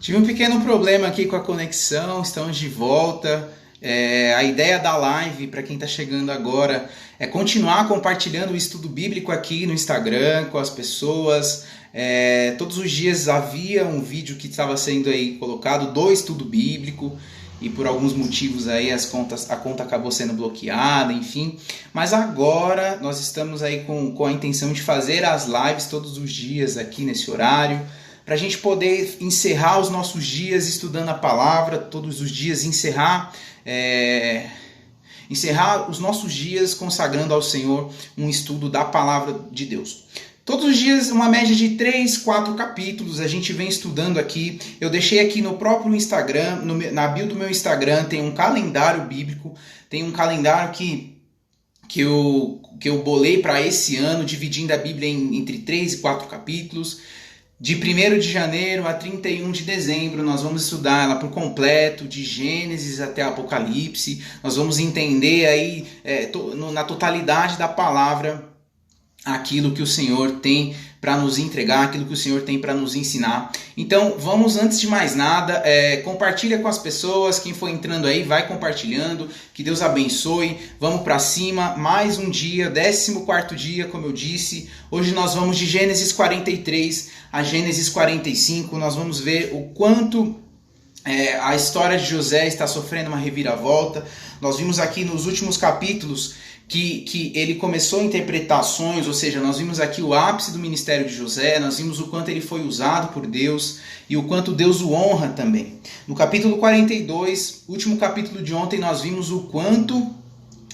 Tive um pequeno problema aqui com a conexão, estamos de volta. A ideia da live, para quem está chegando agora, é continuar compartilhando o estudo bíblico aqui no Instagram com as pessoas. Todos os dias havia um vídeo que estava sendo aí colocado do estudo bíblico e por alguns motivos aí a conta acabou sendo bloqueada, enfim. Mas agora nós estamos aí com a intenção de fazer as lives todos os dias aqui nesse horário, para a gente poder encerrar os nossos dias estudando a palavra, todos os dias encerrar os nossos dias consagrando ao Senhor um estudo da palavra de Deus. Todos os dias, uma média de 3, 4 capítulos, a gente vem estudando aqui. Eu deixei aqui no próprio Instagram, na bio do meu Instagram, tem um calendário bíblico, tem um calendário que eu bolei para esse ano, dividindo a Bíblia entre 3 e 4 capítulos. De 1º de janeiro a 31 de dezembro, nós vamos estudar ela por completo, de Gênesis até Apocalipse. Nós vamos entender aí, na totalidade da palavra, aquilo que o Senhor tem para nos entregar, aquilo que o Senhor tem para nos ensinar. Então, vamos, antes de mais nada, compartilha com as pessoas, quem for entrando aí, vai compartilhando, que Deus abençoe, vamos para cima, mais um dia, 14º dia, como eu disse. Hoje nós vamos de Gênesis 43 a Gênesis 45, nós vamos ver o quanto a história de José está sofrendo uma reviravolta. Nós vimos aqui nos últimos capítulos que ele começou a interpretar sonhos, ou seja, nós vimos aqui o ápice do ministério de José, nós vimos o quanto ele foi usado por Deus e o quanto Deus o honra também. No capítulo 42, último capítulo de ontem, nós vimos o quanto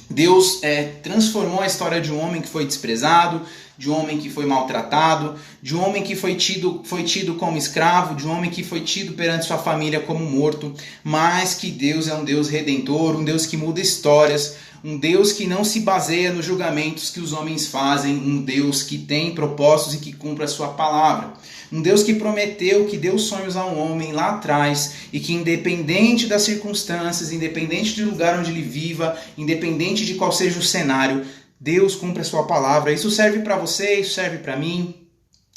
Deus transformou a história de um homem que foi desprezado, de um homem que foi maltratado, de um homem que foi tido como escravo, de um homem que foi tido perante sua família como morto, mas que Deus é um Deus redentor, um Deus que muda histórias, um Deus que não se baseia nos julgamentos que os homens fazem, um Deus que tem propósitos e que cumpre a sua palavra. Um Deus que prometeu, que deu sonhos a um homem lá atrás e que, independente das circunstâncias, independente do lugar onde ele viva, independente de qual seja o cenário, Deus cumpre a sua palavra. Isso serve para você, isso serve para mim.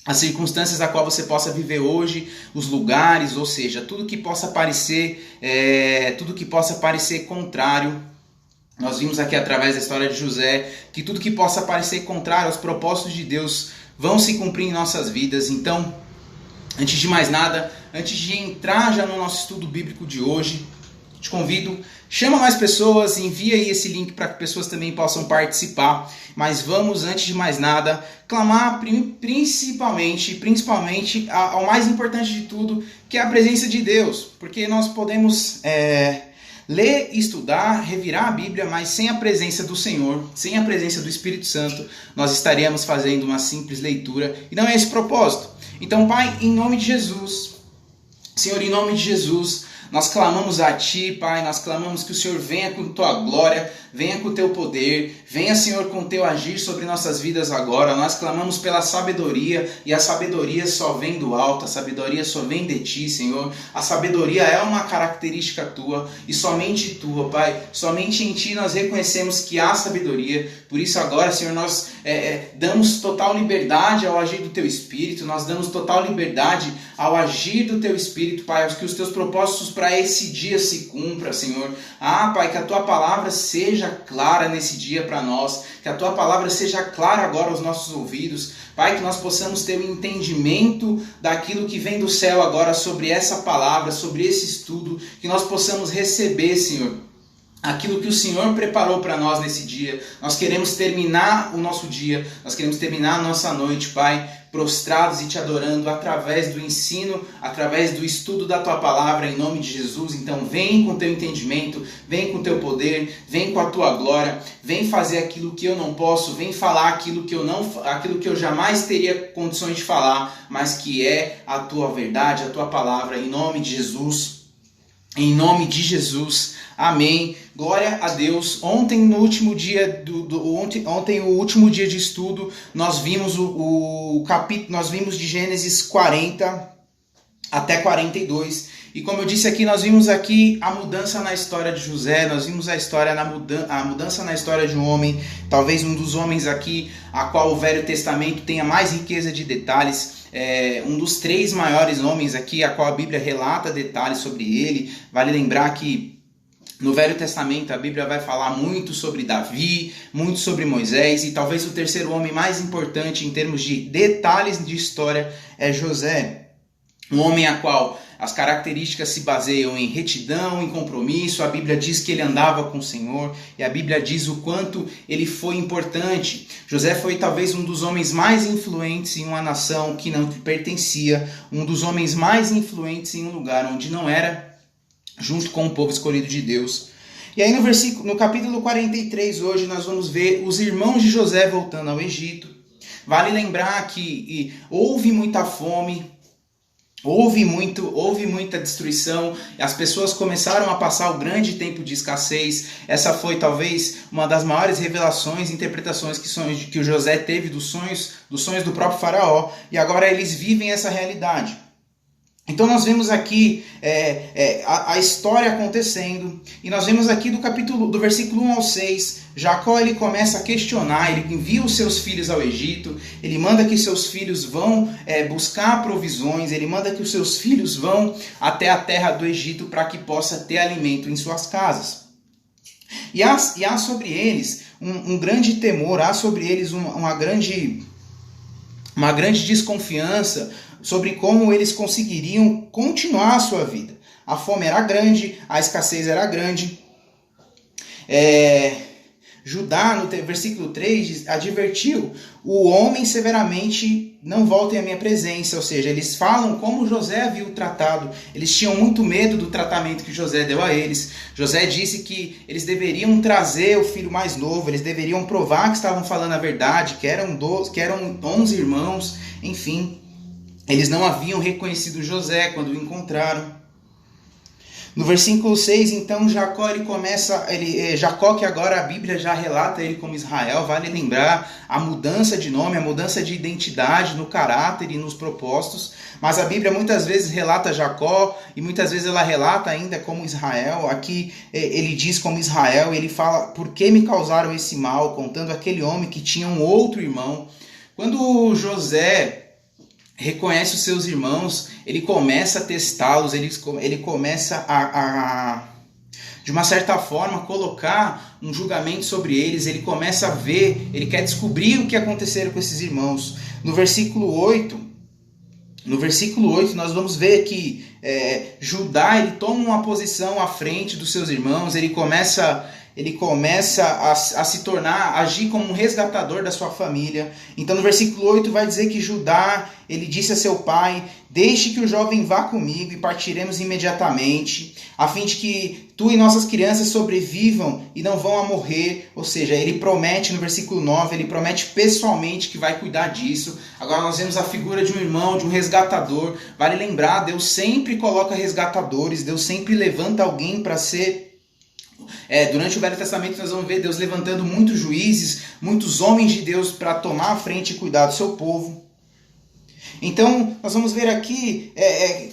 As circunstâncias a qual você possa viver hoje, os lugares, ou seja, tudo que possa parecer contrário. Nós vimos aqui através da história de José que tudo que possa parecer contrário aos propósitos de Deus vão se cumprir em nossas vidas. Então, antes de mais nada, antes de entrar já no nosso estudo bíblico de hoje, te convido, chama mais pessoas, envia aí esse link para que pessoas também possam participar. Mas vamos, antes de mais nada, clamar principalmente ao mais importante de tudo, que é a presença de Deus. Porque nós podemos ler, estudar, revirar a Bíblia, mas sem a presença do Senhor, sem a presença do Espírito Santo, nós estaríamos fazendo uma simples leitura. E não é esse o propósito. Então, Pai, em nome de Jesus, Senhor, em nome de Jesus, nós clamamos a Ti, Pai, nós clamamos que o Senhor venha com Tua glória, venha com o Teu poder, venha, Senhor, com o Teu agir sobre nossas vidas agora. Nós clamamos pela sabedoria, e a sabedoria só vem do alto, a sabedoria só vem de Ti, Senhor. A sabedoria é uma característica Tua, e somente Tua, Pai. Somente em Ti nós reconhecemos que há sabedoria. Por isso agora, Senhor, nós damos total liberdade ao agir do Teu Espírito, nós damos total liberdade ao agir do Teu Espírito, Pai, que os Teus propósitos para esse dia se cumpra, Senhor. Pai, que a Tua palavra seja clara nesse dia para nós, que a Tua palavra seja clara agora aos nossos ouvidos, Pai, que nós possamos ter um entendimento daquilo que vem do céu agora sobre essa palavra, sobre esse estudo, que nós possamos receber, Senhor, aquilo que o Senhor preparou para nós nesse dia. Nós queremos terminar o nosso dia, nós queremos terminar a nossa noite, Pai, prostrados e Te adorando através do ensino, através do estudo da Tua palavra, em nome de Jesus. Então vem com o Teu entendimento, vem com o Teu poder, vem com a Tua glória, vem fazer aquilo que eu não posso, vem falar aquilo que eu jamais teria condições de falar, mas que é a Tua verdade, a Tua palavra, em nome de Jesus. Em nome de Jesus. Amém. Glória a Deus. Ontem, no último dia ontem, o último dia de estudo, nós vimos nós vimos de Gênesis 40 até 42. E como eu disse aqui, nós vimos aqui a mudança na história de José, nós vimos a mudança na história de um homem, talvez um dos homens aqui, a qual o Velho Testamento tenha mais riqueza de detalhes. um dos 3 maiores homens aqui, a qual a Bíblia relata detalhes sobre ele. Vale lembrar que no Velho Testamento a Bíblia vai falar muito sobre Davi, muito sobre Moisés, e talvez o terceiro homem mais importante em termos de detalhes de história é José. Um homem a qual as características se baseiam em retidão, em compromisso. A Bíblia diz que ele andava com o Senhor, e a Bíblia diz o quanto ele foi importante. José foi talvez um dos homens mais influentes em uma nação que não pertencia, um dos homens mais influentes em um lugar onde não era, junto com o povo escolhido de Deus. E aí no capítulo 43 hoje nós vamos ver os irmãos de José voltando ao Egito. Vale lembrar que houve muita fome, houve muita destruição, as pessoas começaram a passar o grande tempo de escassez. Essa foi talvez uma das maiores revelações, interpretações que o José teve dos sonhos do próprio faraó, e agora eles vivem essa realidade. Então nós vemos aqui a história acontecendo, e nós vemos aqui do versículo 1 ao 6, Jacó ele começa a questionar, ele envia os seus filhos ao Egito, ele manda que seus filhos vão buscar provisões, ele manda que os seus filhos vão até a terra do Egito para que possa ter alimento em suas casas. E há sobre eles um grande temor, há sobre eles uma grande desconfiança sobre como eles conseguiriam continuar a sua vida. A fome era grande, a escassez era grande. Judá, no versículo 3, advertiu: o homem severamente não voltem à minha presença. Ou seja, eles falam como José havia o tratado. Eles tinham muito medo do tratamento que José deu a eles. José disse que eles deveriam trazer o filho mais novo, eles deveriam provar que estavam falando a verdade, que eram 11 irmãos, enfim. Eles não haviam reconhecido José quando o encontraram. No versículo 6, então, Jacó, Jacó, que agora a Bíblia já relata ele como Israel, vale lembrar a mudança de nome, a mudança de identidade no caráter e nos propósitos, mas a Bíblia muitas vezes relata Jacó, e muitas vezes ela relata ainda como Israel. Aqui ele diz como Israel, ele fala: por que me causaram esse mal, contando aquele homem que tinha um outro irmão. Quando José reconhece os seus irmãos, ele começa a testá-los, ele começa a, de uma certa forma, colocar um julgamento sobre eles, ele começa a ver, ele quer descobrir o que aconteceu com esses irmãos. No versículo 8, nós vamos ver que Judá ele toma uma posição à frente dos seus irmãos, ele começa a se tornar, agir como um resgatador da sua família. Então no versículo 8 vai dizer que Judá, ele disse a seu pai: deixe que o jovem vá comigo e partiremos imediatamente, a fim de que tu e nossas crianças sobrevivam e não vão a morrer. Ou seja, ele promete no versículo 9, ele promete pessoalmente que vai cuidar disso. Agora nós vemos a figura de um irmão, de um resgatador. Vale lembrar, Deus sempre coloca resgatadores, Deus sempre levanta alguém para ser... durante o Velho Testamento nós vamos ver Deus levantando muitos juízes, muitos homens de Deus para tomar a frente e cuidar do seu povo. Então nós vamos ver aqui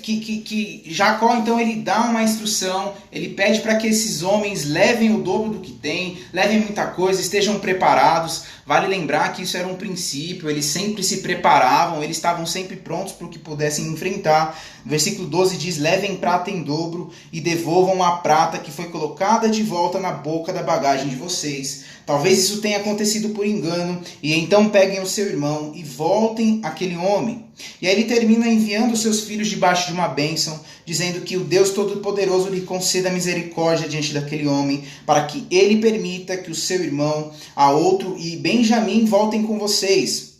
que Jacó então ele dá uma instrução, ele pede para que esses homens levem o dobro do que têm, levem muita coisa, estejam preparados. Vale lembrar que isso era um princípio, eles sempre se preparavam, eles estavam sempre prontos para o que pudessem enfrentar. Versículo 12 diz: levem prata em dobro e devolvam a prata que foi colocada de volta na boca da bagagem de vocês. Talvez isso tenha acontecido por engano, e então peguem o seu irmão e voltem àquele homem. E aí ele termina enviando seus filhos debaixo de uma bênção, dizendo que o Deus Todo-Poderoso lhe conceda misericórdia diante daquele homem, para que ele permita que o seu irmão, a outro e Benjamim voltem com vocês.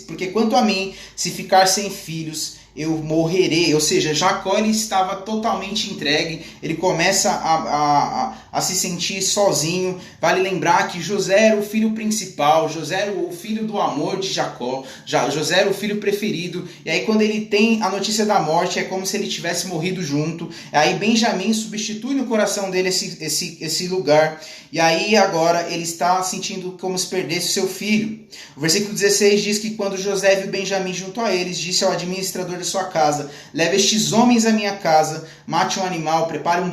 Porque quanto a mim, se ficar sem filhos, eu morrerei. Ou seja, Jacó ele estava totalmente entregue, ele começa a se sentir sozinho. Vale lembrar que José era o filho principal, José era o filho do amor de Jacó, José era o filho preferido, e aí quando ele tem a notícia da morte, é como se ele tivesse morrido junto. Aí Benjamim substitui no coração dele esse lugar, e aí agora ele está sentindo como se perdesse o seu filho. O versículo 16 diz que quando José viu Benjamim junto a eles, disse ao administrador da sua casa: leve estes homens à minha casa, mate um animal, prepare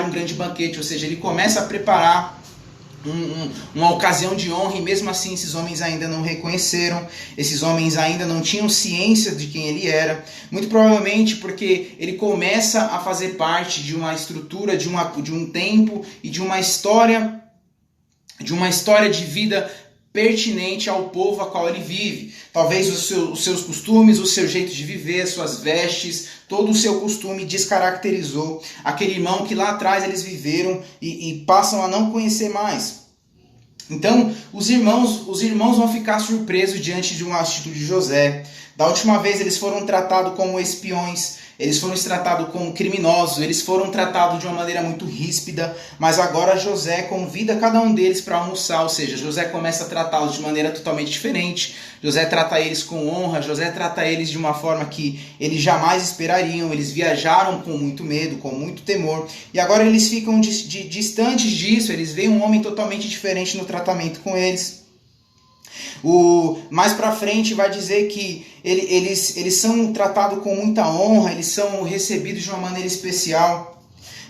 um grande banquete. Ou seja, ele começa a preparar uma ocasião de honra, e mesmo assim esses homens ainda não reconheceram, esses homens ainda não tinham ciência de quem ele era, muito provavelmente porque ele começa a fazer parte de uma estrutura, de um tempo e de uma história de vida pertinente ao povo a qual ele vive. Talvez os seus costumes, o seu jeito de viver, as suas vestes, todo o seu costume descaracterizou aquele irmão que lá atrás eles viveram e passam a não conhecer mais. Então, os irmãos vão ficar surpresos diante de uma atitude de José. Da última vez eles foram tratados como espiões, eles foram tratados como criminosos, eles foram tratados de uma maneira muito ríspida, mas agora José convida cada um deles para almoçar, ou seja, José começa a tratá-los de maneira totalmente diferente. José trata eles com honra, José trata eles de uma forma que eles jamais esperariam. Eles viajaram com muito medo, com muito temor, e agora eles ficam distantes disso, eles veem um homem totalmente diferente no tratamento com eles. Mais para frente vai dizer que eles são tratados com muita honra, eles são recebidos de uma maneira especial.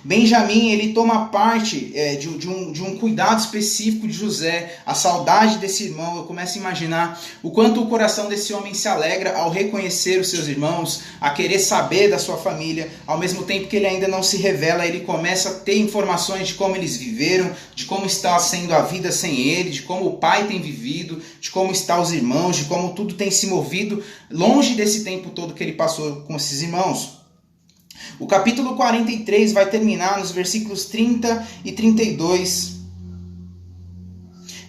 Benjamim, ele toma parte de um cuidado específico de José, a saudade desse irmão. Eu começo a imaginar o quanto o coração desse homem se alegra ao reconhecer os seus irmãos, a querer saber da sua família, ao mesmo tempo que ele ainda não se revela, ele começa a ter informações de como eles viveram, de como está sendo a vida sem ele, de como o pai tem vivido, de como estão os irmãos, de como tudo tem se movido longe desse tempo todo que ele passou com esses irmãos. O capítulo 43 vai terminar nos versículos 30 e 32,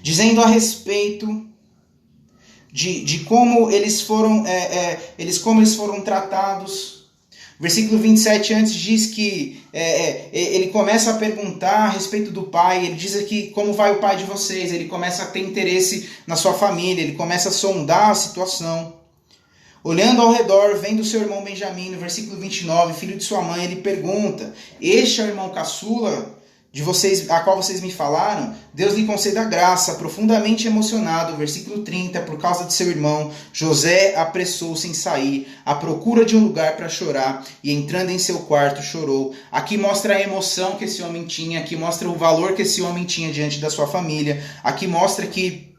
dizendo a respeito de como eles foram tratados. Versículo 27 antes diz que ele começa a perguntar a respeito do pai. Ele diz aqui como vai o pai de vocês. Ele começa a ter interesse na sua família, ele começa a sondar a situação. Olhando ao redor, vendo seu irmão Benjamim, no versículo 29, filho de sua mãe, ele pergunta: este é o irmão caçula de vocês, a qual vocês me falaram? Deus lhe conceda graça. Profundamente emocionado, versículo 30, por causa de seu irmão, José apressou-se em sair, à procura de um lugar para chorar, e entrando em seu quarto, chorou. Aqui mostra a emoção que esse homem tinha, aqui mostra o valor que esse homem tinha diante da sua família, aqui mostra que,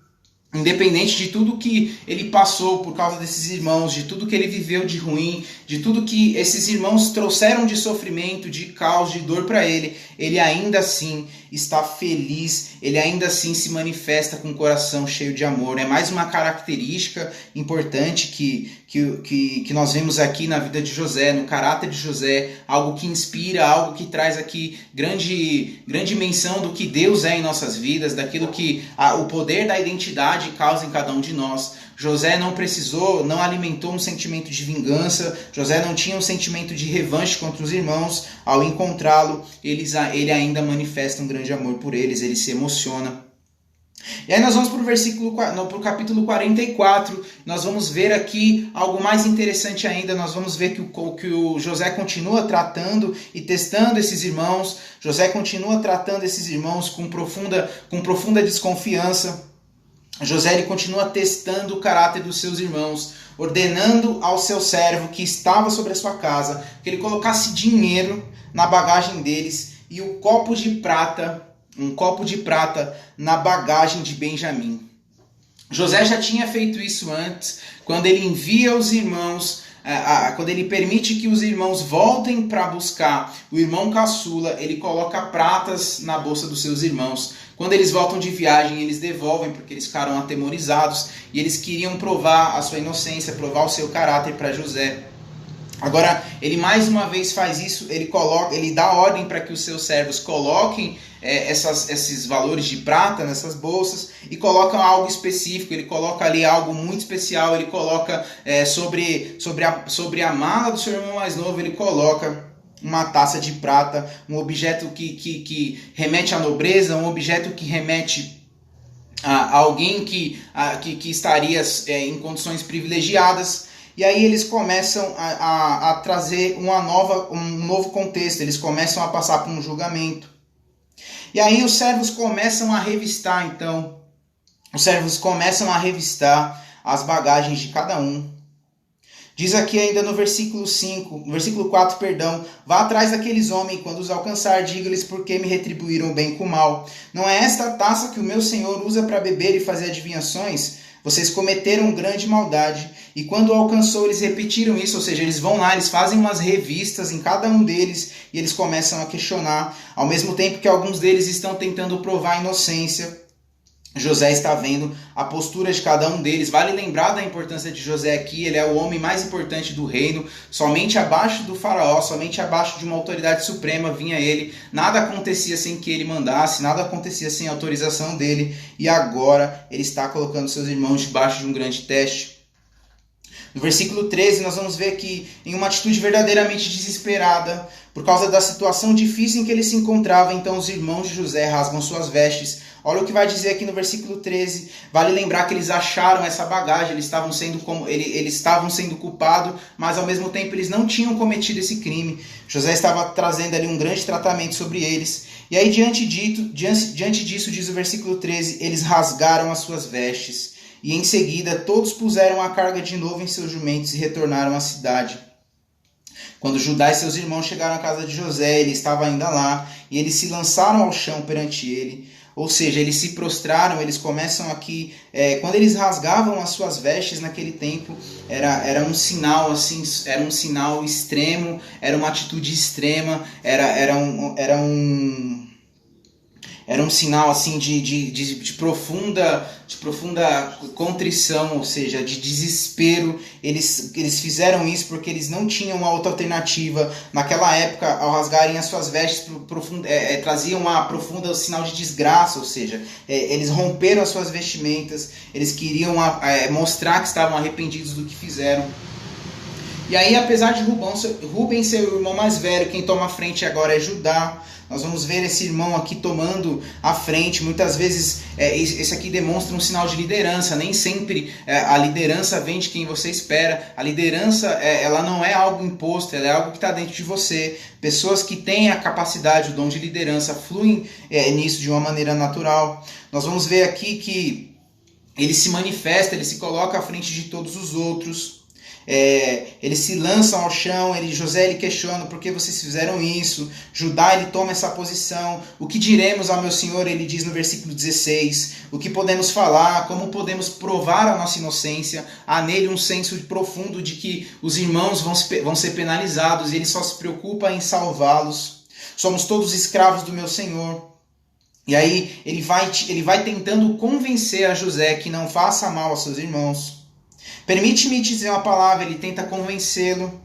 independente de tudo que ele passou por causa desses irmãos, de tudo que ele viveu de ruim, de tudo que esses irmãos trouxeram de sofrimento, de caos, de dor para ele, ele ainda assim está feliz, ele ainda assim se manifesta com o coração cheio de amor. É mais uma característica importante que nós vemos aqui na vida de José, no caráter de José, algo que inspira, algo que traz aqui grande menção do que Deus é em nossas vidas, daquilo que o poder da identidade causa em cada um de nós. José não alimentou um sentimento de vingança, José não tinha um sentimento de revanche contra os irmãos. Ao encontrá-lo, ele ainda manifesta um grande amor por eles, ele se emociona. E aí nós vamos para o capítulo 44, nós vamos ver aqui algo mais interessante ainda. Nós vamos ver que o José continua tratando e testando esses irmãos. José continua tratando esses irmãos com profunda desconfiança. José ele continua testando o caráter dos seus irmãos, ordenando ao seu servo que estava sobre a sua casa que ele colocasse dinheiro na bagagem deles e um copo de prata na bagagem de Benjamim. José já tinha feito isso antes, quando ele envia os irmãos, quando ele permite que os irmãos voltem para buscar o irmão caçula, ele coloca pratas na bolsa dos seus irmãos. Quando eles voltam de viagem, eles devolvem porque eles ficaram atemorizados e eles queriam provar a sua inocência, provar o seu caráter para José. Agora, ele mais uma vez faz isso, ele dá ordem para que os seus servos coloquem esses valores de prata nessas bolsas e colocam algo específico. Ele coloca ali algo muito especial, ele coloca sobre a mala do seu irmão mais novo, ele coloca uma taça de prata, um objeto que remete à nobreza, um objeto que remete a alguém que estaria em condições privilegiadas. E aí eles começam a trazer um novo contexto, eles começam a passar por um julgamento. E aí os servos começam a revistar, as bagagens de cada um. Diz aqui ainda no versículo 5, no versículo 4, perdão, vá atrás daqueles homens, quando os alcançar, diga-lhes por que me retribuíram o bem com o mal. Não é esta a taça que o meu Senhor usa para beber e fazer adivinhações? Vocês cometeram grande maldade. E quando o alcançou, eles repetiram isso, ou seja, eles vão lá, eles fazem umas revistas em cada um deles e eles começam a questionar, ao mesmo tempo que alguns deles estão tentando provar a inocência. José está vendo a postura de cada um deles. Vale lembrar da importância de José aqui. Ele é o homem mais importante do reino. Somente abaixo do faraó, somente abaixo de uma autoridade suprema vinha ele. Nada acontecia sem que ele mandasse, nada acontecia sem a autorização dele. E agora ele está colocando seus irmãos debaixo de um grande teste. No versículo 13, nós vamos ver que em uma atitude verdadeiramente desesperada, por causa da situação difícil em que ele se encontrava, então os irmãos de José rasgam suas vestes. Olha o que vai dizer aqui no versículo 13. Vale lembrar que eles acharam essa bagagem, eles estavam sendo culpados, mas ao mesmo tempo eles não tinham cometido esse crime. José estava trazendo ali um grande tratamento sobre eles. E aí, diante disso, diz o versículo 13, eles rasgaram as suas vestes. E em seguida todos puseram a carga de novo em seus jumentos e retornaram à cidade. Quando Judá e seus irmãos chegaram à casa de José, ele estava ainda lá, e eles se lançaram ao chão perante ele. Ou seja, eles se prostraram, eles começam aqui... quando eles rasgavam as suas vestes naquele tempo, era um sinal assim, era um sinal extremo, era uma atitude extrema, era um sinal assim de profunda contrição, ou seja, de desespero. Eles fizeram isso porque eles não tinham uma outra alternativa. Naquela época, ao rasgarem as suas vestes, traziam uma profunda sinal de desgraça, ou seja, eles romperam as suas vestimentas, eles queriam mostrar que estavam arrependidos do que fizeram. E aí, apesar de Rubem ser o irmão mais velho, quem toma a frente agora é Judá. Nós vamos ver esse irmão aqui tomando a frente. Muitas vezes esse aqui demonstra um sinal de liderança. Nem sempre a liderança vem de quem você espera. A liderança ela não é algo imposto, ela é algo que está dentro de você. Pessoas que têm a capacidade, o dom de liderança, fluem nisso de uma maneira natural. Nós vamos ver aqui que ele se manifesta, ele se coloca à frente de todos os outros. Eles se lançam ao chão. José ele questiona por que vocês fizeram isso. Judá ele toma essa posição. O que diremos ao meu senhor? Ele diz no versículo 16. O que podemos falar? Como podemos provar a nossa inocência? Há nele um senso profundo de que os irmãos vão ser penalizados e ele só se preocupa em salvá-los. Somos todos escravos do meu senhor. E aí ele vai tentando convencer a José que não faça mal aos seus irmãos. Permite-me dizer uma palavra, ele tenta convencê-lo.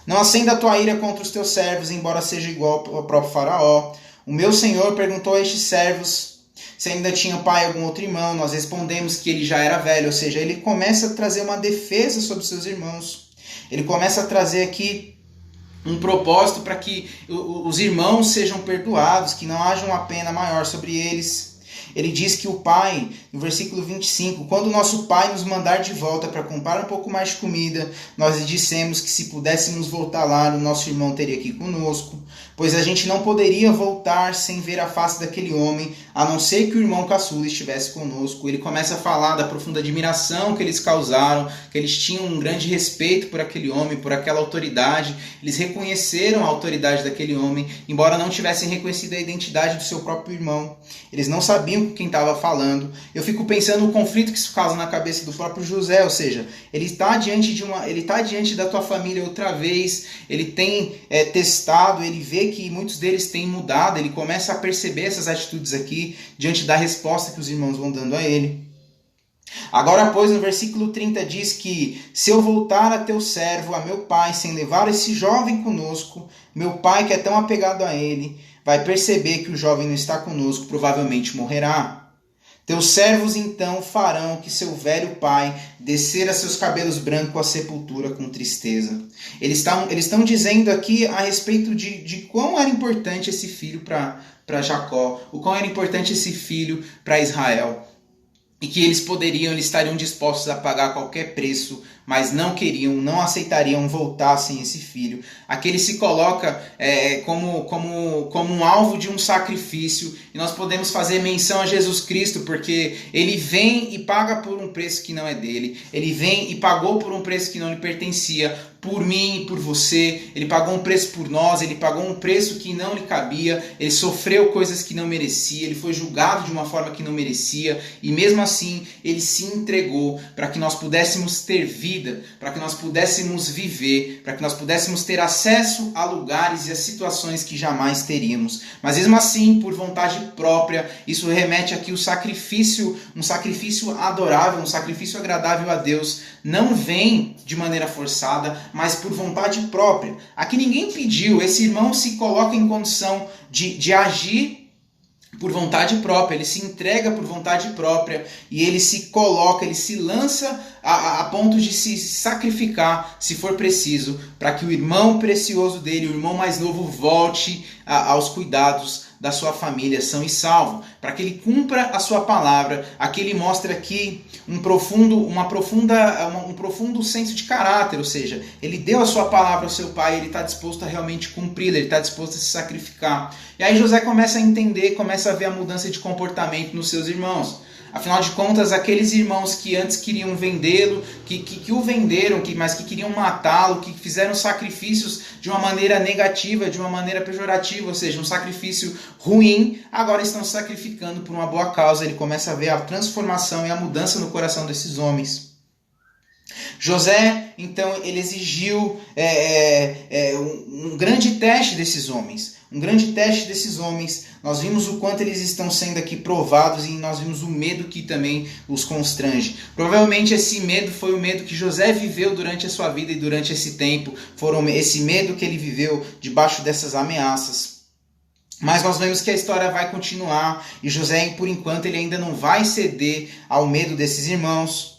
Não acenda a tua ira contra os teus servos, embora seja igual ao próprio faraó. O meu senhor perguntou a estes servos se ainda tinha pai ou algum outro irmão. Nós respondemos que ele já era velho, ou seja, ele começa a trazer uma defesa sobre seus irmãos. Ele começa a trazer aqui um propósito para que os irmãos sejam perdoados, que não haja uma pena maior sobre eles. Ele diz que o pai, no versículo 25, quando o nosso pai nos mandar de volta para comprar um pouco mais de comida, nós lhe dissemos que se pudéssemos voltar lá, o nosso irmão teria aqui conosco, pois a gente não poderia voltar sem ver a face daquele homem, a não ser que o irmão caçula estivesse conosco. Ele começa a falar da profunda admiração que eles causaram, que eles tinham um grande respeito por aquele homem, por aquela autoridade. Eles reconheceram a autoridade daquele homem, embora não tivessem reconhecido a identidade do seu próprio irmão. Eles não sabiam com quem estava falando. Eu fico pensando no conflito que isso causa na cabeça do próprio José, ou seja, ele está diante da tua família outra vez, ele tem testado, ele vê que muitos deles têm mudado, ele começa a perceber essas atitudes aqui, diante da resposta que os irmãos vão dando a ele. Agora, pois, no versículo 30 diz que se eu voltar a teu servo, a meu pai, sem levar esse jovem conosco, meu pai que é tão apegado a ele, vai perceber que o jovem não está conosco, provavelmente morrerá. Teus servos então farão que seu velho pai descer a seus cabelos brancos à sepultura com tristeza. Eles estão dizendo aqui a respeito de quão era importante esse filho para Jacó, o quão era importante esse filho para Israel. e que eles estariam dispostos a pagar qualquer preço, mas não queriam, não aceitariam voltar sem esse filho. Aqui ele se coloca como um alvo de um sacrifício, e nós podemos fazer menção a Jesus Cristo, porque ele vem e paga por um preço que não é dele, ele vem e pagou por um preço que não lhe pertencia, por mim e por você. Ele pagou um preço por nós, ele pagou um preço que não lhe cabia, ele sofreu coisas que não merecia, ele foi julgado de uma forma que não merecia, e mesmo assim ele se entregou para que nós pudéssemos ter vida, para que nós pudéssemos viver, para que nós pudéssemos ter acesso a lugares e a situações que jamais teríamos. Mas mesmo assim, por vontade própria, isso remete aqui o sacrifício, um sacrifício adorável, um sacrifício agradável a Deus, não vem de maneira forçada, mas por vontade própria. Aqui ninguém pediu, esse irmão se coloca em condição de agir por vontade própria, ele se entrega por vontade própria e ele se coloca, ele se lança a ponto de se sacrificar, se for preciso, para que o irmão precioso dele, o irmão mais novo, volte aos cuidados da sua família, são e salvo, para que ele cumpra a sua palavra. Aqui ele mostra aqui um profundo senso de caráter, ou seja, ele deu a sua palavra ao seu pai, ele está disposto a realmente cumpri-la, ele está disposto a se sacrificar. E aí José começa a entender, começa a ver a mudança de comportamento nos seus irmãos. Afinal de contas, aqueles irmãos que antes queriam vendê-lo, que o venderam, mas que queriam matá-lo, que fizeram sacrifícios de uma maneira negativa, de uma maneira pejorativa, ou seja, um sacrifício ruim, agora estão se sacrificando por uma boa causa. Ele começa a ver a transformação e a mudança no coração desses homens. José, então, ele exigiu um grande teste desses homens. Um grande teste desses homens. Nós vimos o quanto eles estão sendo aqui provados e nós vimos o medo que também os constrange. Provavelmente esse medo foi o medo que José viveu durante a sua vida e durante esse tempo. Esse medo que ele viveu debaixo dessas ameaças. Mas nós vemos que a história vai continuar e José, por enquanto, ele ainda não vai ceder ao medo desses irmãos.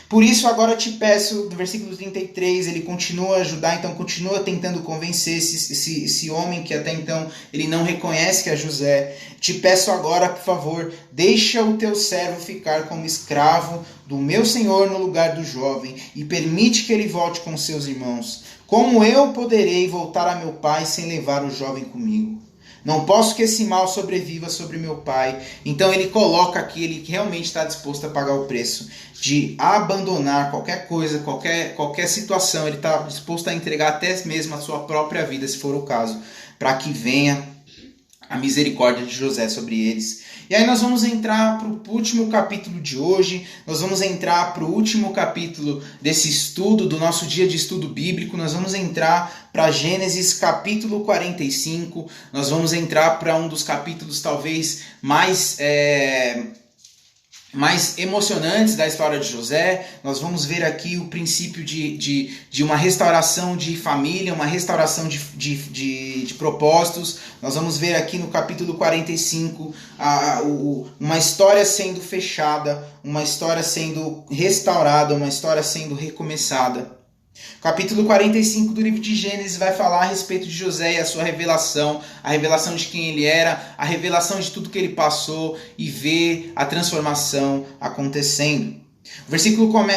Por isso agora eu te peço, do versículo 33, ele continua a ajudar, então continua tentando convencer esse homem que até então ele não reconhece que é José. Te peço agora, por favor, deixa o teu servo ficar como escravo do meu senhor no lugar do jovem e permite que ele volte com seus irmãos. Como eu poderei voltar a meu pai sem levar o jovem comigo? Não posso que esse mal sobreviva sobre meu pai. Então ele coloca aqui, ele realmente está disposto a pagar o preço de abandonar qualquer coisa, qualquer situação. Ele está disposto a entregar até mesmo a sua própria vida, se for o caso, para que venha a misericórdia de José sobre eles. E aí nós vamos entrar para o último capítulo de hoje, nós vamos entrar para o último capítulo desse estudo, do nosso dia de estudo bíblico, nós vamos entrar para Gênesis capítulo 45, nós vamos entrar para um dos capítulos talvez mais emocionantes da história de José. Nós vamos ver aqui o princípio de uma restauração de família, uma restauração de propósitos. Nós vamos ver aqui no capítulo 45 uma história sendo fechada, uma história sendo restaurada, uma história sendo recomeçada. O capítulo 45 do livro de Gênesis vai falar a respeito de José e a sua revelação, a revelação de quem ele era, a revelação de tudo que ele passou e ver a transformação acontecendo.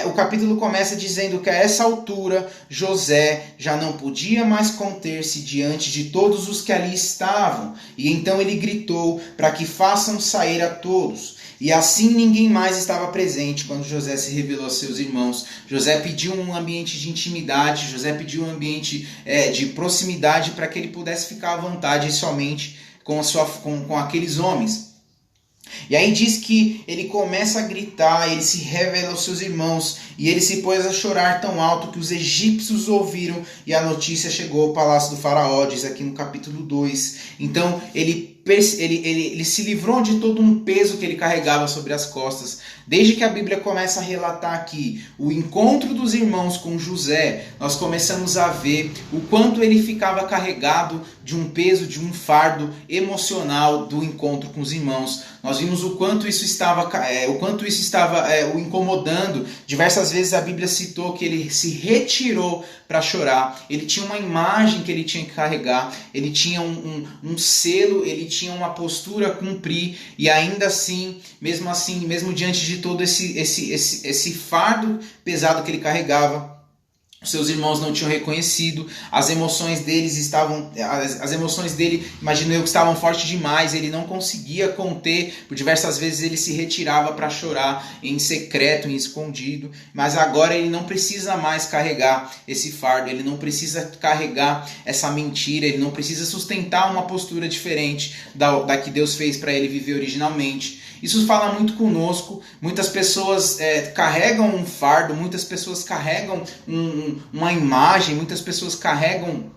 O capítulo começa dizendo que a essa altura José já não podia mais conter-se diante de todos os que ali estavam, e então ele gritou para que façam sair a todos. E assim ninguém mais estava presente quando José se revelou a seus irmãos. José pediu um ambiente de intimidade, José pediu um ambiente de proximidade para que ele pudesse ficar à vontade somente com aqueles homens. E aí diz que ele começa a gritar, ele se revela aos seus irmãos, e ele se pôs a chorar tão alto que os egípcios ouviram, e a notícia chegou ao palácio do faraó, diz aqui no capítulo 2. Então ele se livrou de todo um peso que ele carregava sobre as costas. Desde que a Bíblia começa a relatar aqui o encontro dos irmãos com José, nós começamos a ver o quanto ele ficava carregado de um peso, de um fardo emocional do encontro com os irmãos. Nós vimos o quanto isso estava o incomodando. Diversas vezes a Bíblia citou que ele se retirou para chorar. Ele tinha uma imagem que ele tinha que carregar, ele tinha um selo, ele tinha uma postura a cumprir, e ainda assim, mesmo diante de de todo esse fardo pesado que ele carregava. Seus irmãos não tinham reconhecido, as emoções dele, imagino eu, que estavam fortes demais, ele não conseguia conter, por diversas vezes ele se retirava para chorar em secreto, em escondido, mas agora ele não precisa mais carregar esse fardo, ele não precisa carregar essa mentira, ele não precisa sustentar uma postura diferente da que Deus fez para ele viver originalmente. Isso fala muito conosco. Muitas pessoas carregam um fardo, muitas pessoas carregam uma imagem, muitas pessoas carregam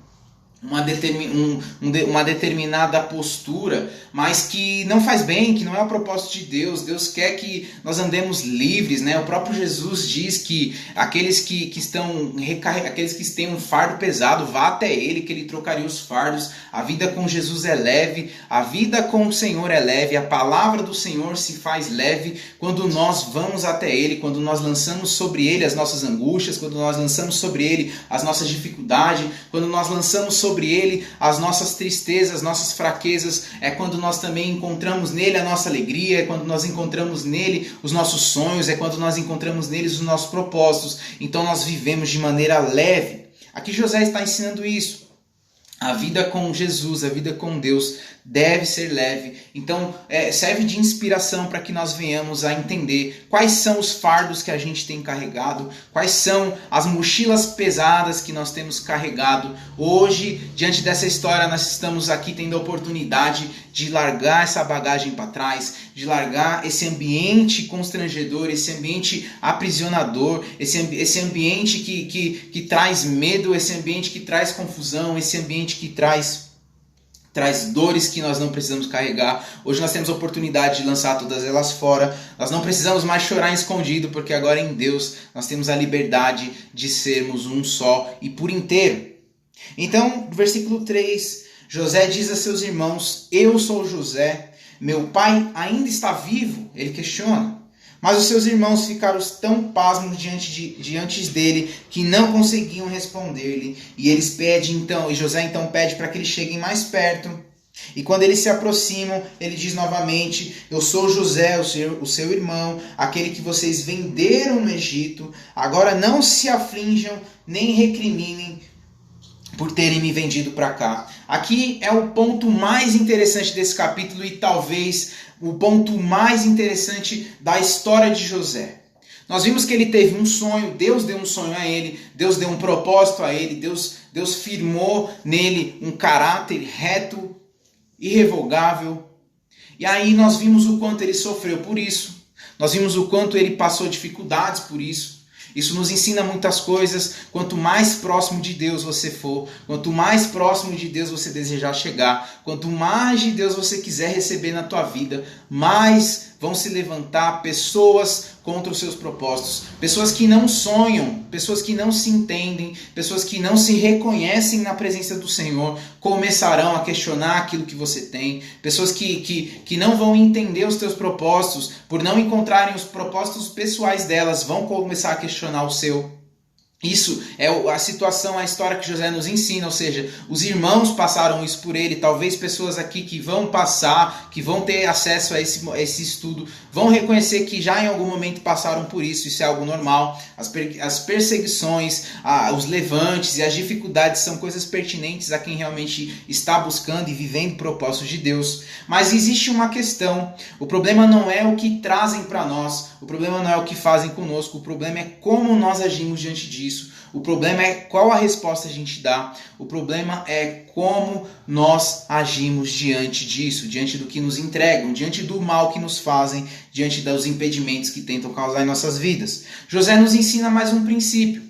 uma determinada postura, mas que não faz bem, que não é o propósito de Deus. Deus quer que nós andemos livres, né? O próprio Jesus diz que aqueles que têm um fardo pesado, vá até Ele, que Ele trocaria os fardos. A vida com Jesus é leve, a vida com o Senhor é leve, a palavra do Senhor se faz leve quando nós vamos até Ele, quando nós lançamos sobre Ele as nossas angústias, quando nós lançamos sobre Ele as nossas dificuldades, quando nós lançamos sobre Ele as nossas tristezas, as nossas fraquezas. É quando nós também encontramos nele a nossa alegria, é quando nós encontramos nele os nossos sonhos, é quando nós encontramos neles os nossos propósitos. Então nós vivemos de maneira leve. Aqui José está ensinando isso. A vida com Jesus, a vida com Deus deve ser leve. Então serve de inspiração para que nós venhamos a entender quais são os fardos que a gente tem carregado, quais são as mochilas pesadas que nós temos carregado. Hoje, diante dessa história, nós estamos aqui tendo a oportunidade de largar essa bagagem para trás, de largar esse ambiente constrangedor, esse ambiente aprisionador, esse ambiente que traz medo, esse ambiente que traz confusão, esse ambiente que traz dores que nós não precisamos carregar. Hoje nós temos a oportunidade de lançar todas elas fora. Nós não precisamos mais chorar escondido, porque agora em Deus nós temos a liberdade de sermos um só e por inteiro. Então, versículo 3, José diz a seus irmãos: eu sou José, meu pai ainda está vivo? Ele questiona. Mas os seus irmãos ficaram tão pasmos diante dele que não conseguiam responder-lhe. E eles pedem e José então pede para que eles cheguem mais perto. E quando eles se aproximam, ele diz novamente: eu sou José, o seu irmão, aquele que vocês venderam no Egito. Agora não se aflinjam nem recriminem por terem me vendido para cá. Aqui é o ponto mais interessante desse capítulo e talvez o ponto mais interessante da história de José. Nós vimos que ele teve um sonho, Deus deu um sonho a ele, Deus deu um propósito a ele, Deus firmou nele um caráter reto, irrevogável. E aí nós vimos o quanto ele sofreu por isso, nós vimos o quanto ele passou dificuldades por isso. Isso nos ensina muitas coisas. Quanto mais próximo de Deus você for, quanto mais próximo de Deus você desejar chegar, quanto mais de Deus você quiser receber na tua vida, mais vão se levantar pessoas contra os seus propósitos. Pessoas que não sonham, pessoas que não se entendem, pessoas que não se reconhecem na presença do Senhor, começarão a questionar aquilo que você tem. Pessoas que não vão entender os teus propósitos, por não encontrarem os propósitos pessoais delas, vão começar a questionar o seu. Isso é a situação, a história que José nos ensina, ou seja, os irmãos passaram isso por ele, talvez pessoas aqui que vão passar, que vão ter acesso a esse estudo, vão reconhecer que já em algum momento passaram por isso é algo normal. As perseguições, os levantes e as dificuldades são coisas pertinentes a quem realmente está buscando e vivendo o propósito de Deus. Mas existe uma questão, o problema não é o que trazem para nós, o problema não é o que fazem conosco, o problema é como nós agimos diante disso. O problema é qual a resposta a gente dá. O problema é como nós agimos diante disso, diante do que nos entregam, diante do mal que nos fazem, diante dos impedimentos que tentam causar em nossas vidas. José nos ensina mais um princípio.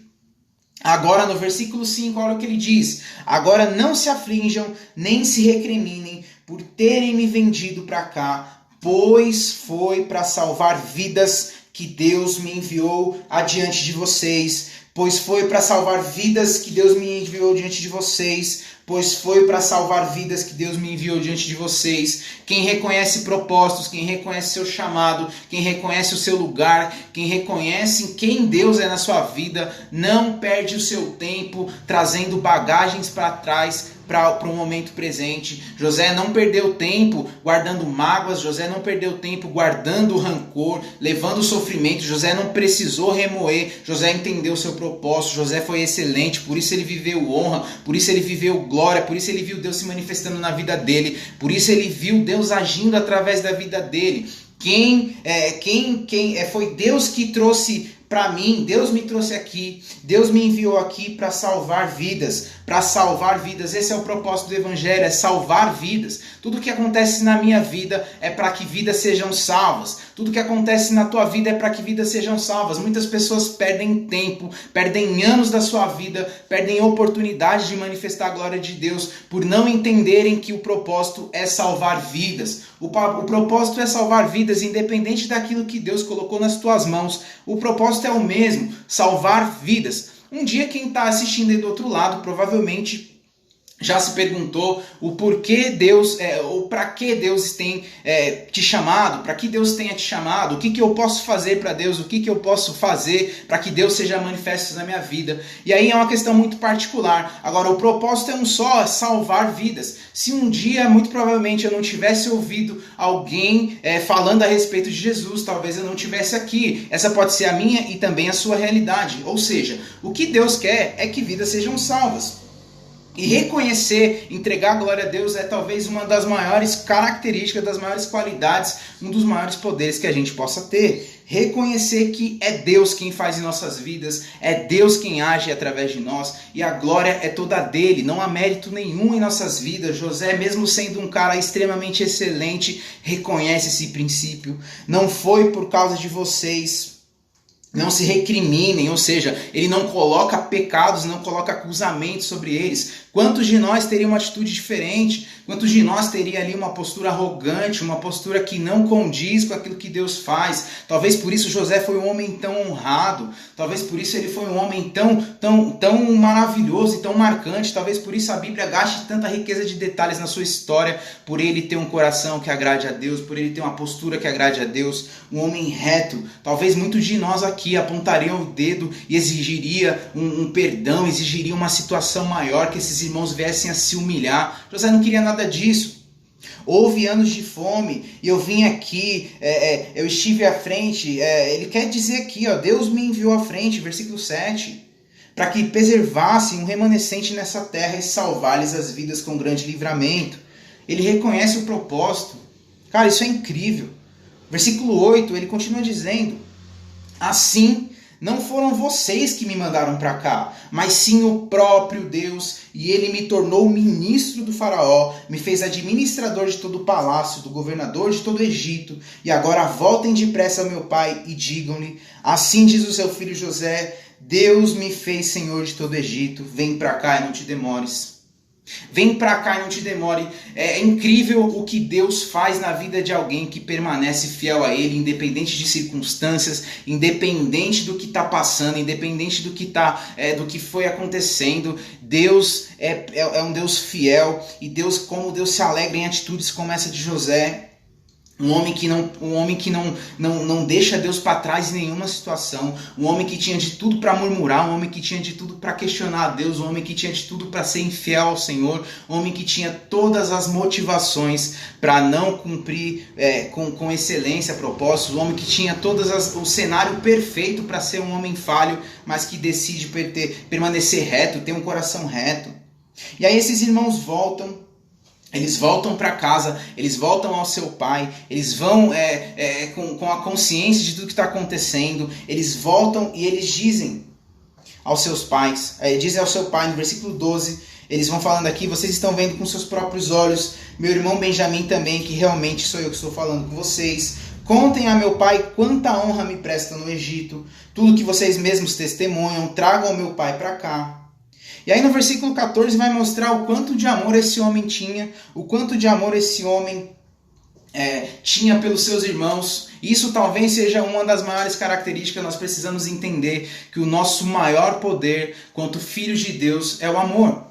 Agora no versículo 5, olha o que ele diz: agora não se aflinjam, nem se recriminem por terem me vendido para cá, pois foi para salvar vidas que Deus me enviou adiante de vocês. Pois foi para salvar vidas que Deus me enviou diante de vocês. Pois foi para salvar vidas que Deus me enviou diante de vocês. Quem reconhece propósitos, quem reconhece seu chamado, quem reconhece o seu lugar, quem reconhece quem Deus é na sua vida, não perde o seu tempo trazendo bagagens para trás, para um momento presente. José não perdeu tempo guardando mágoas, José não perdeu tempo guardando rancor, levando sofrimento. José não precisou remoer, José entendeu o seu propósito, José foi excelente, por isso ele viveu honra, por isso ele viveu glória, por isso ele viu Deus se manifestando na vida dele, por isso ele viu Deus agindo através da vida dele. Foi Deus que trouxe para mim, Deus me trouxe aqui, Deus me enviou aqui para salvar vidas, esse é o propósito do Evangelho, é salvar vidas. Tudo que acontece na minha vida é para que vidas sejam salvas, tudo que acontece na tua vida é para que vidas sejam salvas. Muitas pessoas perdem tempo, perdem anos da sua vida, perdem oportunidade de manifestar a glória de Deus por não entenderem que o propósito é salvar vidas. O propósito é salvar vidas, independente daquilo que Deus colocou nas tuas mãos. O propósito é o mesmo, salvar vidas. Um dia quem está assistindo aí do outro lado provavelmente já se perguntou o porquê Deus, ou para que Deus tem te chamado, para que Deus tenha te chamado, o que eu posso fazer para Deus, o que eu posso fazer para que Deus seja manifesto na minha vida. E aí é uma questão muito particular. Agora, o propósito é um só, é salvar vidas. Se um dia, muito provavelmente, eu não tivesse ouvido alguém falando a respeito de Jesus, talvez eu não estivesse aqui. Essa pode ser a minha e também a sua realidade. Ou seja, o que Deus quer é que vidas sejam salvas. E reconhecer, entregar a glória a Deus é talvez uma das maiores características, das maiores qualidades, um dos maiores poderes que a gente possa ter. Reconhecer que é Deus quem faz em nossas vidas, é Deus quem age através de nós e a glória é toda dele, não há mérito nenhum em nossas vidas. José, mesmo sendo um cara extremamente excelente, reconhece esse princípio. Não foi por causa de vocês. Não se recriminem, ou seja, ele não coloca pecados, não coloca acusamentos sobre eles. Quantos de nós teria uma atitude diferente? Quantos de nós teria ali uma postura arrogante, uma postura que não condiz com aquilo que Deus faz? Talvez por isso José foi um homem tão honrado, talvez por isso ele foi um homem tão maravilhoso e tão marcante, talvez por isso a Bíblia gaste tanta riqueza de detalhes na sua história, por ele ter um coração que agrade a Deus, por ele ter uma postura que agrade a Deus, um homem reto. Talvez muitos de nós aqui apontariam o dedo e exigiria um perdão, exigiria uma situação maior, que esses irmãos viessem a se humilhar. José não queria nada disso. Houve anos de fome e eu vim aqui, eu estive à frente. Ele quer dizer aqui, Deus me enviou à frente, versículo 7, para que preservasse um remanescente nessa terra e salvar-lhes as vidas com grande livramento. Ele reconhece o propósito. Cara, isso é incrível. Versículo 8, ele continua dizendo: assim, não foram vocês que me mandaram para cá, mas sim o próprio Deus, e ele me tornou ministro do faraó, me fez administrador de todo o palácio, do governador de todo o Egito. E agora voltem depressa ao meu pai e digam-lhe: assim diz o seu filho José, Deus me fez senhor de todo o Egito, vem para cá e não te demores. Vem para cá e não te demore. É incrível o que Deus faz na vida de alguém que permanece fiel a Ele, independente de circunstâncias, independente do que está passando, independente do que foi acontecendo. Deus é um Deus fiel, e como Deus se alegra em atitudes como essa de José. Um homem que não deixa Deus para trás em nenhuma situação. Um homem que tinha de tudo para murmurar. Um homem que tinha de tudo para questionar a Deus. Um homem que tinha de tudo para ser infiel ao Senhor. Um homem que tinha todas as motivações para não cumprir com excelência propósitos. Um homem que tinha o cenário perfeito para ser um homem falho, mas que decide permanecer reto, ter um coração reto. E aí esses irmãos voltam. Eles voltam para casa, eles voltam ao seu pai, eles vão com a consciência de tudo que está acontecendo, eles voltam e eles dizem aos seus pais, dizem ao seu pai no versículo 12, eles vão falando aqui: vocês estão vendo com seus próprios olhos, meu irmão Benjamim também, que realmente sou eu que estou falando com vocês. Contem a meu pai quanta honra me presta no Egito, tudo que vocês mesmos testemunham, tragam ao meu pai para cá. E aí no versículo 14 vai mostrar o quanto de amor esse homem tinha, o quanto de amor esse homem tinha pelos seus irmãos. Isso talvez seja uma das maiores características. Nós precisamos entender que o nosso maior poder, quanto filhos de Deus, é o amor.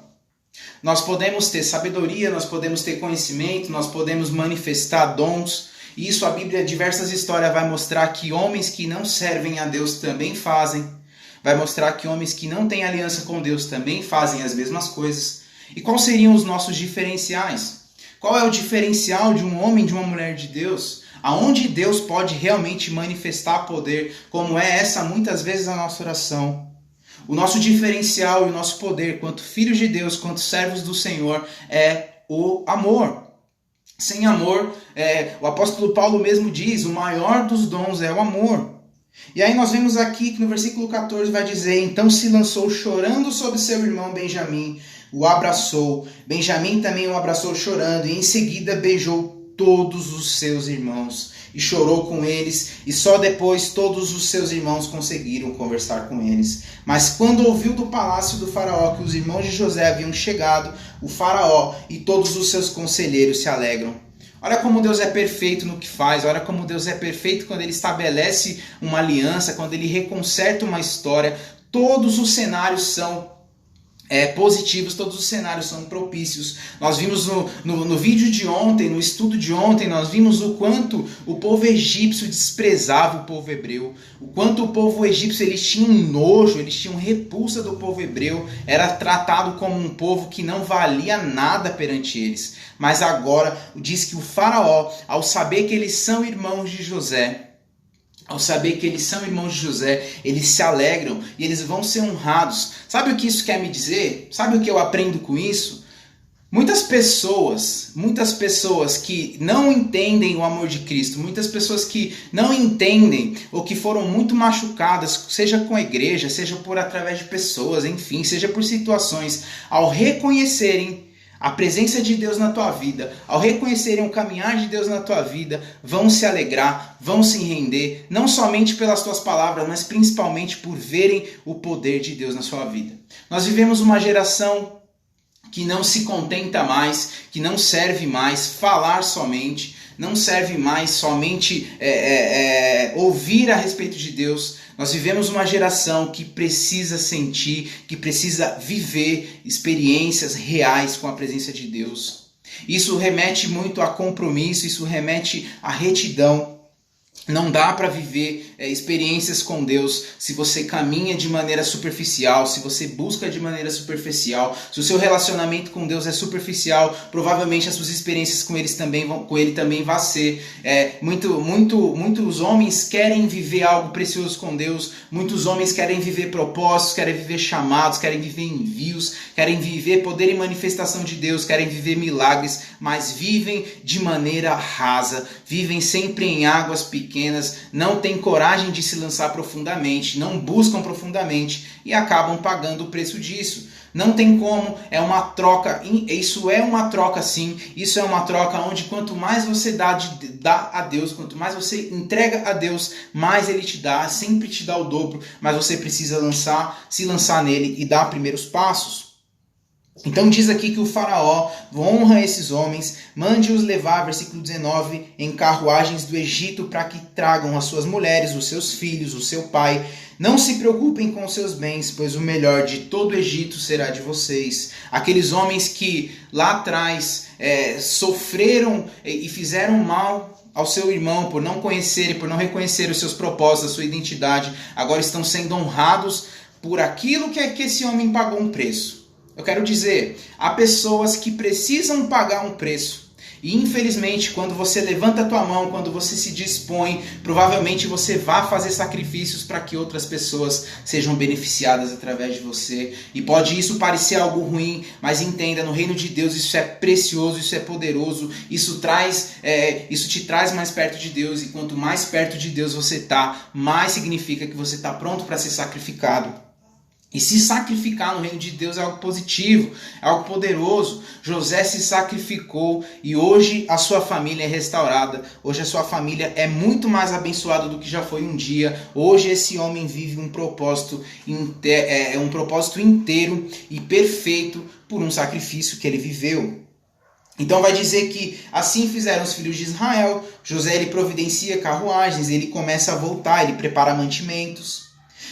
Nós podemos ter sabedoria, nós podemos ter conhecimento, nós podemos manifestar dons. Isso a Bíblia, diversas histórias, vai mostrar que homens que não servem a Deus também fazem. Vai mostrar que homens que não têm aliança com Deus também fazem as mesmas coisas. E quais seriam os nossos diferenciais? Qual é o diferencial de um homem e de uma mulher de Deus? Aonde Deus pode realmente manifestar poder, como é essa muitas vezes a nossa oração. O nosso diferencial e o nosso poder, quanto filhos de Deus, quanto servos do Senhor, é o amor. Sem amor, o apóstolo Paulo mesmo diz, o maior dos dons é o amor. E aí nós vemos aqui que no versículo 14 vai dizer, então se lançou chorando sobre seu irmão Benjamim, o abraçou. Benjamim também o abraçou chorando, e em seguida beijou todos os seus irmãos e chorou com eles, e só depois todos os seus irmãos conseguiram conversar com eles. Mas quando ouviu do palácio do faraó que os irmãos de José haviam chegado, o faraó e todos os seus conselheiros se alegram. Olha como Deus é perfeito no que faz, olha como Deus é perfeito quando Ele estabelece uma aliança, quando Ele reconserta uma história. Todos os cenários são positivos, todos os cenários são propícios. Nós vimos no vídeo de ontem, no estudo de ontem, nós vimos o quanto o povo egípcio desprezava o povo hebreu, o quanto o povo egípcio eles tinham nojo, eles tinham repulsa do povo hebreu, era tratado como um povo que não valia nada perante eles. Mas agora diz que o faraó, ao saber que eles são irmãos de José, ao saber que eles são irmãos de José, eles se alegram e eles vão ser honrados. Sabe o que isso quer me dizer? Sabe o que eu aprendo com isso? Muitas pessoas que não entendem o amor de Cristo, muitas pessoas que não entendem ou que foram muito machucadas, seja com a igreja, seja por através de pessoas, enfim, seja por situações, ao reconhecerem a presença de Deus na tua vida, ao reconhecerem o caminhar de Deus na tua vida, vão se alegrar, vão se render, não somente pelas tuas palavras, mas principalmente por verem o poder de Deus na sua vida. Nós vivemos uma geração que não se contenta mais, que não serve mais falar somente, não serve mais somente ouvir a respeito de Deus. Nós vivemos uma geração que precisa sentir, que precisa viver experiências reais com a presença de Deus. Isso remete muito a compromisso, isso remete à retidão. Não dá para viver experiências com Deus se você caminha de maneira superficial, se você busca de maneira superficial. Se o seu relacionamento com Deus é superficial, provavelmente as suas experiências com Ele também vão ser. Muitos homens querem viver algo precioso com Deus, muitos homens querem viver propósitos, querem viver chamados, querem viver envios, querem viver poder e manifestação de Deus, querem viver milagres, mas vivem de maneira rasa, vivem sempre em águas pequenas, não têm coragem de se lançar profundamente, não buscam profundamente e acabam pagando o preço disso. Não tem como, é uma troca, isso é uma troca sim, isso é uma troca onde quanto mais você dá a Deus, quanto mais você entrega a Deus, mais Ele te dá, sempre te dá o dobro, mas você precisa se lançar nele e dar primeiros passos. Então diz aqui que o faraó honra esses homens, mande-os levar, versículo 19, em carruagens do Egito para que tragam as suas mulheres, os seus filhos, o seu pai. Não se preocupem com os seus bens, pois o melhor de todo o Egito será de vocês. Aqueles homens que lá atrás sofreram e fizeram mal ao seu irmão por não conhecerem, por não reconhecer os seus propósitos, a sua identidade, agora estão sendo honrados por aquilo que esse homem pagou um preço. Eu quero dizer, há pessoas que precisam pagar um preço. E infelizmente, quando você levanta a tua mão, quando você se dispõe, provavelmente você vai fazer sacrifícios para que outras pessoas sejam beneficiadas através de você. E pode isso parecer algo ruim, mas entenda, no reino de Deus isso é precioso, isso é poderoso, isso te traz mais perto de Deus. E quanto mais perto de Deus você está, mais significa que você está pronto para ser sacrificado. E se sacrificar no reino de Deus é algo positivo, é algo poderoso. José se sacrificou e hoje a sua família é restaurada. Hoje a sua família é muito mais abençoada do que já foi um dia. Hoje esse homem vive um propósito inteiro e perfeito por um sacrifício que ele viveu. Então vai dizer que assim fizeram os filhos de Israel. José ele providencia carruagens, ele começa a voltar, ele prepara mantimentos.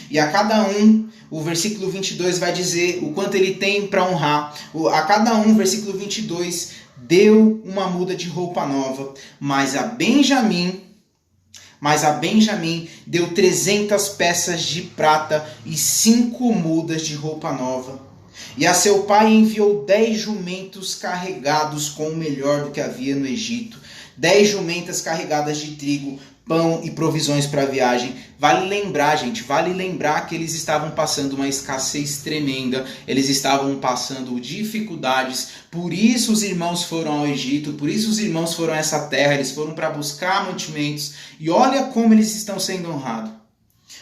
E a cada um, o versículo 22 vai dizer o quanto ele tem para honrar. A cada um, versículo 22, deu uma muda de roupa nova. Mas a Benjamim deu 300 peças de prata e 5 mudas de roupa nova. E a seu pai enviou 10 jumentos carregados com o melhor do que havia no Egito. 10 jumentas carregadas de trigo, pão e provisões para a viagem. Vale lembrar, gente, vale lembrar que eles estavam passando uma escassez tremenda, eles estavam passando dificuldades, por isso os irmãos foram ao Egito, por isso os irmãos foram a essa terra, eles foram para buscar mantimentos, e olha como eles estão sendo honrados.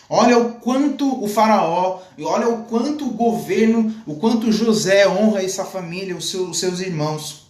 Olha o quanto o faraó, olha o quanto o governo, o quanto José honra essa família, os seus irmãos.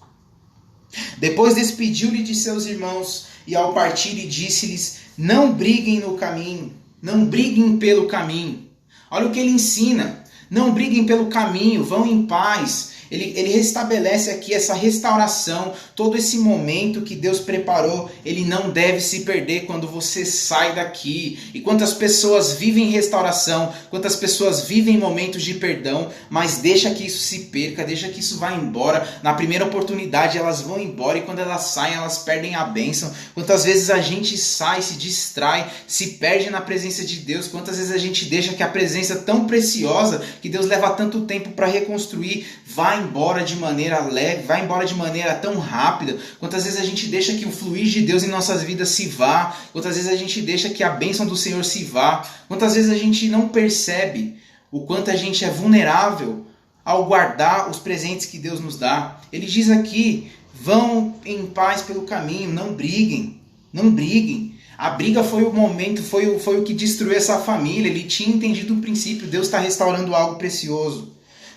Depois despediu-lhe de seus irmãos e ao partir disse-lhes: não briguem no caminho, não briguem pelo caminho. Olha o que ele ensina: não briguem pelo caminho, vão em paz. Ele restabelece aqui essa restauração, todo esse momento que Deus preparou, ele não deve se perder quando você sai daqui. E quantas pessoas vivem restauração, quantas pessoas vivem momentos de perdão, mas deixa que isso se perca, deixa que isso vá embora. Na primeira oportunidade elas vão embora e quando elas saem elas perdem a bênção. Quantas vezes a gente sai, se distrai, se perde na presença de Deus, quantas vezes a gente deixa que a presença tão preciosa, que Deus leva tanto tempo para reconstruir, vai embora de maneira leve, vai embora de maneira tão rápida. Quantas vezes a gente deixa que o fluir de Deus em nossas vidas se vá, quantas vezes a gente deixa que a bênção do Senhor se vá, quantas vezes a gente não percebe o quanto a gente é vulnerável ao guardar os presentes que Deus nos dá. Ele diz aqui: vão em paz pelo caminho, não briguem, não briguem. A briga foi o momento, foi o que destruiu essa família. Ele tinha entendido o princípio, Deus está restaurando algo precioso.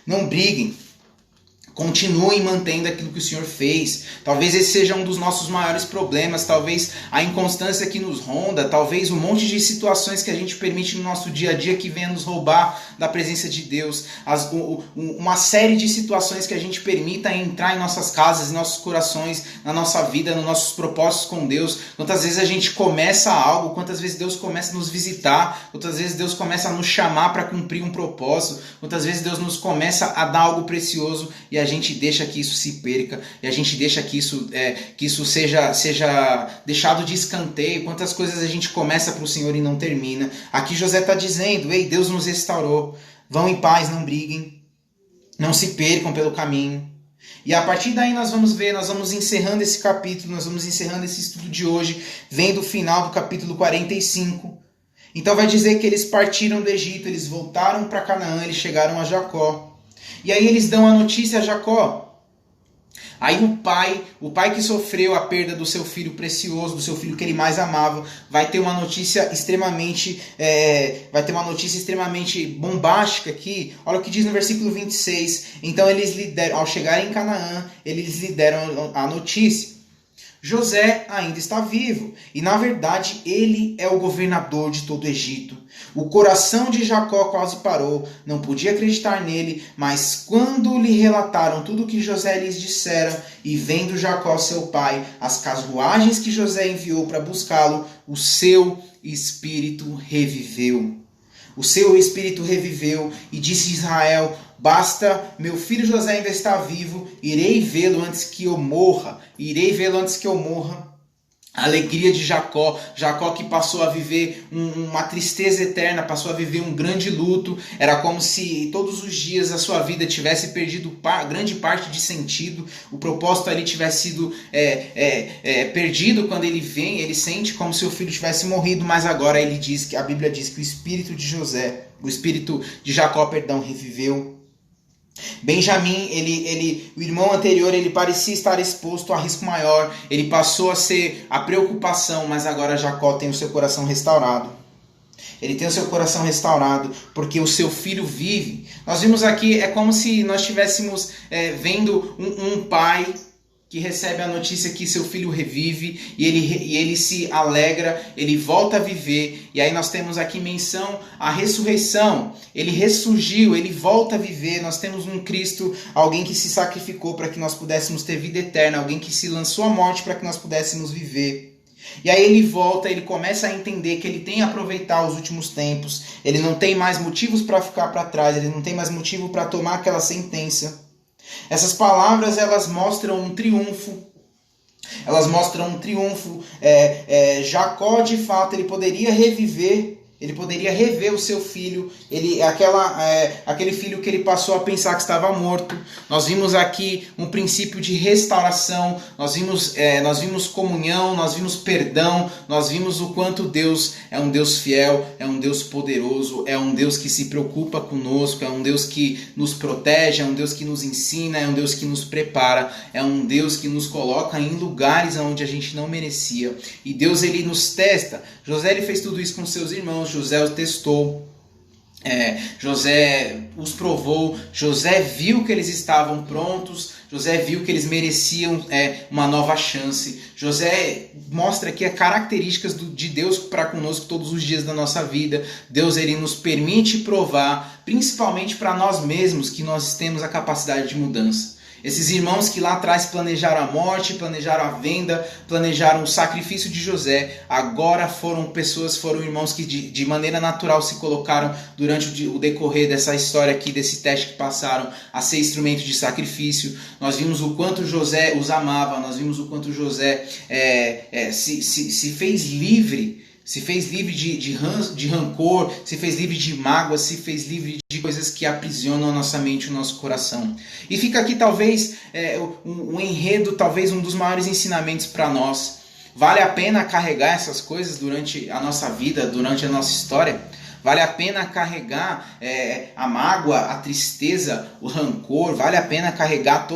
Não briguem. Continuem mantendo aquilo que o Senhor fez. Talvez esse seja um dos nossos maiores problemas. Talvez a inconstância que nos ronda. Talvez um monte de situações que a gente permite no nosso dia a dia que venha nos roubar da presença de Deus. Uma série de situações que a gente permita entrar em nossas casas, em nossos corações, na nossa vida, nos nossos propósitos com Deus. Quantas vezes a gente começa algo, quantas vezes Deus começa a nos visitar, quantas vezes Deus começa a nos chamar para cumprir um propósito, quantas vezes Deus nos começa a dar algo precioso e a gente deixa que isso se perca, e a gente deixa que isso seja deixado de escanteio. Quantas coisas a gente começa para o Senhor e não termina. Aqui José está dizendo: ei, Deus nos restaurou, vão em paz, não briguem, não se percam pelo caminho. E a partir daí nós vamos encerrando esse capítulo, nós vamos encerrando esse estudo de hoje, vendo o final do capítulo 45. Então vai dizer que eles partiram do Egito, eles voltaram para Canaã, eles chegaram a Jacó. E aí eles dão a notícia a Jacó. Aí o pai que sofreu a perda do seu filho precioso, do seu filho que ele mais amava, vai ter uma notícia extremamente bombástica aqui. Olha o que diz no versículo 26. Então eles lhe deram, ao chegarem em Canaã, eles lhe deram a notícia: José ainda está vivo, e na verdade ele é o governador de todo o Egito. O coração de Jacó quase parou, não podia acreditar nele, mas quando lhe relataram tudo o que José lhes dissera, e vendo Jacó seu pai, as carruagens que José enviou para buscá-lo, o seu espírito reviveu. O seu espírito reviveu e disse Israel: basta, meu filho José ainda está vivo, irei vê-lo antes que eu morra. A alegria de Jacó que passou a viver uma tristeza eterna, passou a viver um grande luto. Era como se todos os dias a sua vida tivesse perdido grande parte de sentido. O propósito ali tivesse sido perdido. Quando ele sente como se o filho tivesse morrido, mas agora a Bíblia diz que o espírito de Jacó, reviveu. Benjamim, o irmão anterior, ele parecia estar exposto a risco maior, ele passou a ser a preocupação, mas agora Jacó tem o seu coração restaurado. Ele tem o seu coração restaurado porque o seu filho vive. Nós vimos aqui, é como se nós estivéssemos vendo um pai que recebe a notícia que seu filho revive e ele se alegra, ele volta a viver. E aí nós temos aqui menção à ressurreição. Ele ressurgiu, ele volta a viver. Nós temos um Cristo, alguém que se sacrificou para que nós pudéssemos ter vida eterna, alguém que se lançou à morte para que nós pudéssemos viver. E aí ele volta, ele começa a entender que ele tem que aproveitar os últimos tempos, ele não tem mais motivos para ficar para trás, ele não tem mais motivo para tomar aquela sentença. Essas palavras, elas mostram um triunfo. Jacó, de fato, ele poderia reviver Ele poderia rever o seu filho, aquele filho que ele passou a pensar que estava morto. Nós vimos aqui um princípio de restauração, nós vimos comunhão, nós vimos perdão, nós vimos o quanto Deus é um Deus fiel, é um Deus poderoso, é um Deus que se preocupa conosco, é um Deus que nos protege, é um Deus que nos ensina, é um Deus que nos prepara, é um Deus que nos coloca em lugares onde a gente não merecia. E Deus, ele nos testa. José, ele fez tudo isso com seus irmãos. José os testou, José os provou, José viu que eles estavam prontos, José viu que eles mereciam uma nova chance. José mostra aqui as características de Deus para conosco todos os dias da nossa vida. Deus, ele nos permite provar, principalmente para nós mesmos, que nós temos a capacidade de mudança. Esses irmãos que lá atrás planejaram a morte, planejaram a venda, planejaram o sacrifício de José, agora foram irmãos que de maneira natural se colocaram durante o decorrer dessa história aqui, desse teste que passaram, a ser instrumento de sacrifício. Nós vimos o quanto José os amava, nós vimos o quanto José se fez livre. Se fez livre de rancor, se fez livre de mágoas, se fez livre de coisas que aprisionam a nossa mente e o nosso coração. E fica aqui talvez um enredo, talvez um dos maiores ensinamentos para nós. Vale a pena carregar essas coisas durante a nossa vida, durante a nossa história? Vale a pena carregar a mágoa, a tristeza, o rancor? Vale a pena carregar